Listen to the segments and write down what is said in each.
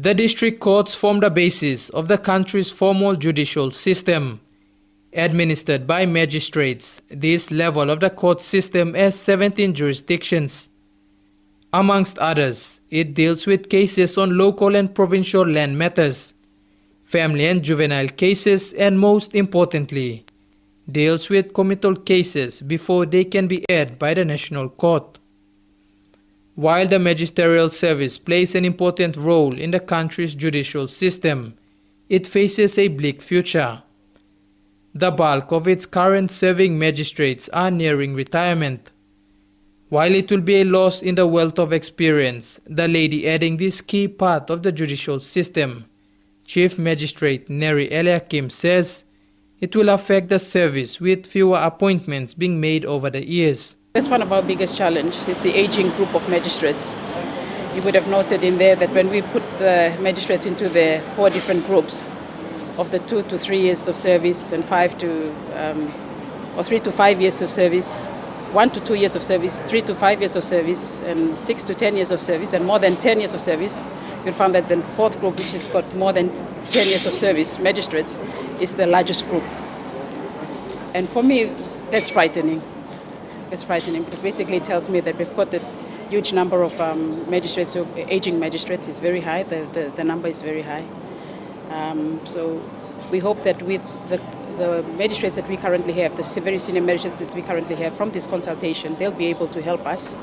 The district courts form the basis of the country's formal judicial system. Administered by magistrates, this level of the court system has 17 jurisdictions. Amongst others, it deals with cases on local and provincial land matters, family and juvenile cases, and most importantly, deals with committal cases before they can be heard by the National Court. While the magisterial service plays an important role in the country's judicial system, it faces a bleak future. The bulk of its current serving magistrates are nearing retirement. While it will be a loss in the wealth of experience, the lady heading this key part of the judicial system, Chief Magistrate Neri Eliakim, says it will affect the service with fewer appointments being made over the years. That's one of our biggest challenges, is the aging group of magistrates. You would have noted in there that when we put the magistrates into the 4 different groups of the 2 to 3 years of service and 3 to 5 years of service, 1 to 2 years of service, 3 to 5 years of service, and 6 to 10 years of service, and more than 10 years of service, you'll find that the 4th group, which has got more than 10 years of service, magistrates, is the largest group. And for me, that's frightening. It's frightening because basically it tells me that we've got a huge number of magistrates, so aging magistrates is very high, the number is very high. So we hope that with the magistrates that we currently have, the very senior magistrates that we currently have from this consultation, they'll be able to help us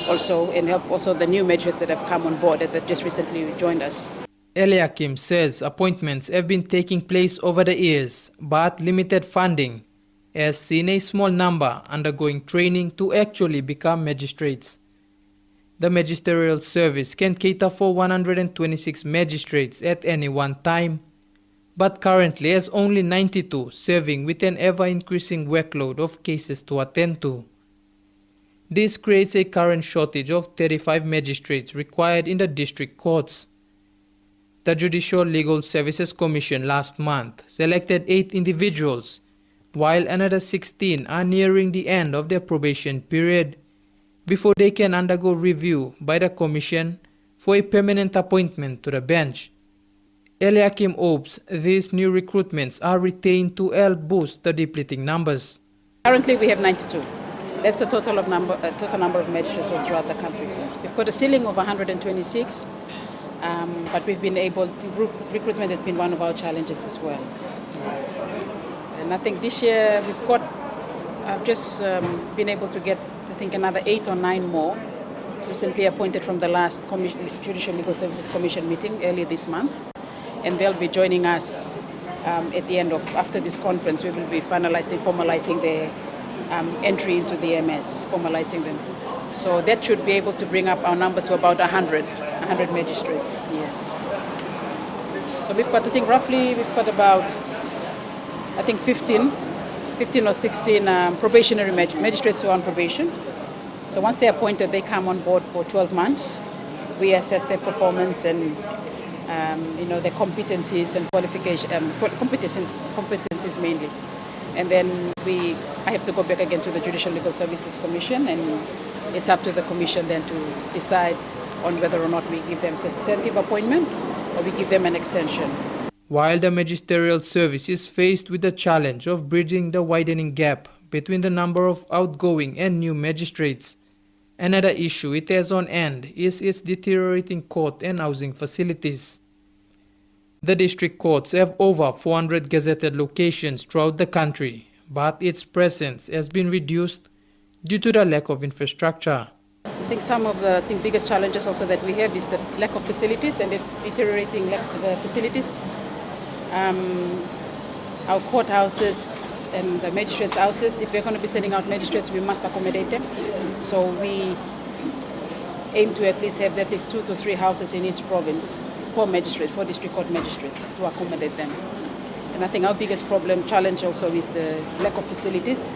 also and help also the new magistrates that have come on board that have just recently joined us. Eliakim says appointments have been taking place over the years, but limited funding has seen a small number undergoing training to actually become magistrates. The magisterial service can cater for 126 magistrates at any one time, but currently has only 92 serving with an ever-increasing workload of cases to attend to. This creates a current shortage of 35 magistrates required in the district courts. The Judicial Legal Services Commission last month selected 8 individuals, while another 16 are nearing the end of their probation period before they can undergo review by the Commission for a permanent appointment to the bench. Eliakim hopes these new recruitments are retained to help boost the depleting numbers. Currently we have 92. That's the total number of magistrates throughout the country. We've got a ceiling of 126, but we've been able to, recruitment has been one of our challenges as well. And I think this year I've just been able to get, I think, another 8 or 9 more, recently appointed from the last Judicial Legal Services Commission meeting earlier this month. And they'll be joining us at the end of, after this conference, we will be formalizing their entry into the MS, formalizing them. So that should be able to bring up our number to about 100 magistrates, yes. So we've got, I think, roughly, we've got about, I think 15 or 16 probationary magistrates who are on probation. So once they're appointed, they come on board for 12 months. We assess their performance and their competencies and competencies mainly. And then I have to go back again to the Judicial Legal Services Commission, and it's up to the Commission then to decide on whether or not we give them substantive appointment or we give them an extension. While the magisterial service is faced with the challenge of bridging the widening gap between the number of outgoing and new magistrates, another issue it has on hand is its deteriorating court and housing facilities. The district courts have over 400 gazetted locations throughout the country, but its presence has been reduced due to the lack of infrastructure. I think some of the biggest challenges also that we have is the lack of facilities and the deteriorating lack of the facilities. Our courthouses and the magistrates' houses, if we're going to be sending out magistrates, we must accommodate them. So we aim to at least have at least 2 to 3 houses in each province for district court magistrates to accommodate them. And I think our biggest challenge also is the lack of facilities,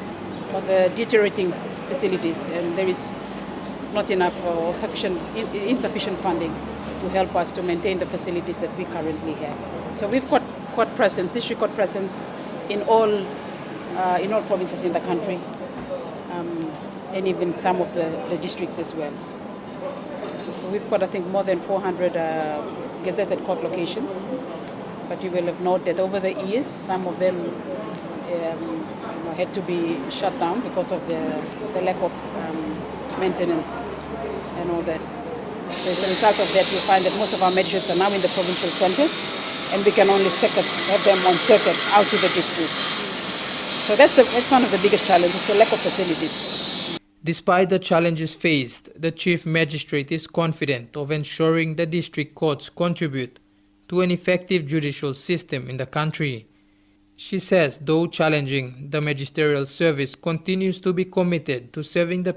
or the deteriorating facilities, and there is not enough or insufficient funding to help us to maintain the facilities that we currently have. So we've got district court presence in all provinces in the country, and even some of the districts as well. So we've got, I think, more than 400 gazetted court locations. But you will have noted that over the years, some of them had to be shut down because of the lack of maintenance and all that. So as a result of that, you find that most of our magistrates are now in the provincial centres, and we can only have them on circuit out to the districts. So that's one of the biggest challenges, the lack of facilities. Despite the challenges faced, the Chief Magistrate is confident of ensuring the district courts contribute to an effective judicial system in the country. She says, though challenging, the magisterial service continues to be committed to serving the